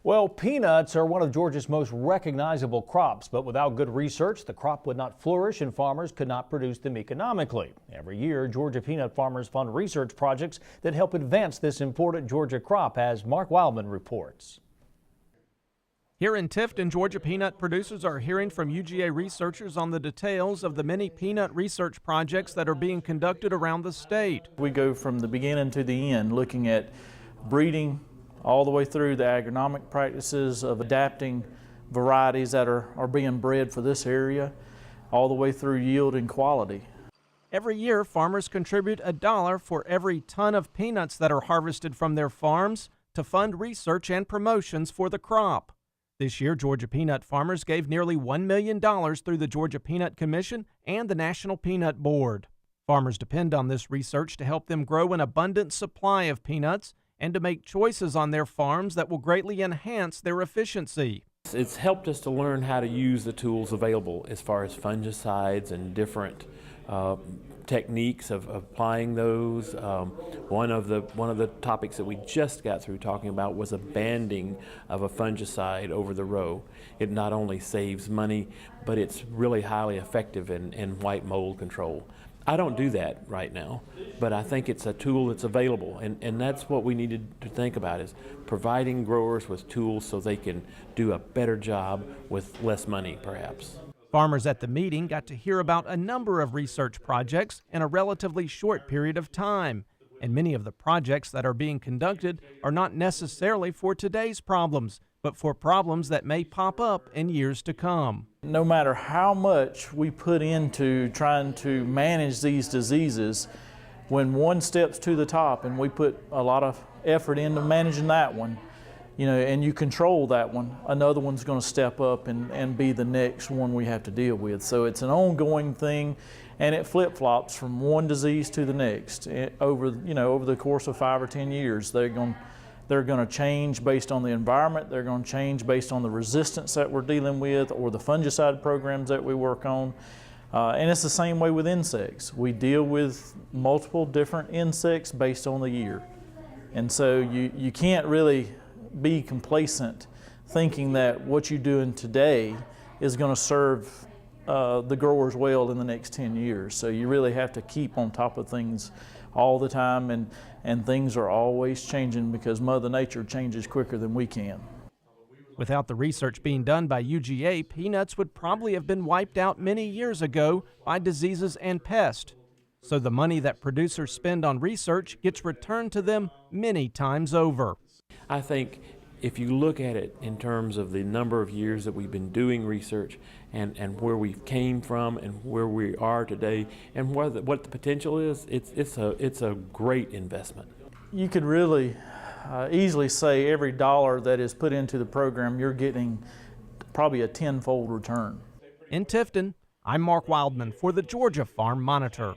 Well, peanuts are one of Georgia's most recognizable crops, but without good research, the crop would not flourish and farmers could not produce them economically. Every year, Georgia peanut farmers fund research projects that help advance this important Georgia crop, as Mark Wildman reports. Here in Tifton, Georgia peanut producers are hearing from UGA researchers on the details of the many peanut research projects that are being conducted around the state. We go from the beginning to the end, looking at breeding all the way through the agronomic practices of adapting varieties that are being bred for this area, all the way through yield and quality. Every year, farmers contribute $1 for every ton of peanuts that are harvested from their farms to fund research and promotions for the crop. This year, Georgia peanut farmers gave nearly $1 million through the Georgia Peanut Commission and the National Peanut Board. Farmers depend on this research to help them grow an abundant supply of peanuts and to make choices on their farms that will greatly enhance their efficiency. It's helped us to learn how to use the tools available as far as fungicides and different techniques of applying those. One of the topics that we just got through talking about was a banding of a fungicide over the row. It not only saves money, but it's really highly effective in white mold control. I don't do that right now, but I think it's a tool that's available, and that's what we needed to think about, is providing growers with tools so they can do a better job with less money, perhaps. Farmers at the meeting got to hear about a number of research projects in a relatively short period of time, and many of the projects that are being conducted are not necessarily for today's problems, but for problems that may pop up in years to come. No matter how much we put into trying to manage these diseases, when one steps to the top and we put a lot of effort into managing that one, and you control that one, another one's going to step up and be the next one we have to deal with. So it's an ongoing thing, and it flip-flops from one disease to the next. Over the course of 5 or 10 years, they're going to change based on the environment. They're going to change based on the resistance that we're dealing with or the fungicide programs that we work on. And it's the same way with insects. We deal with multiple different insects based on the year. And so you can't really be complacent thinking that what you're doing today is going to serve the growers well in the next 10 years. So you really have to keep on top of things all the time, and things are always changing because Mother Nature changes quicker than we can. Without the research being done by UGA, peanuts would probably have been wiped out many years ago by diseases and pests. So the money that producers spend on research gets returned to them many times over. I think if you look at it in terms of the number of years that we've been doing research and where we came from and where we are today and what the potential is, it's a great investment. You could really easily say every dollar that is put into the program, you're getting probably a tenfold return. In Tifton, I'm Mark Wildman for the Georgia Farm Monitor.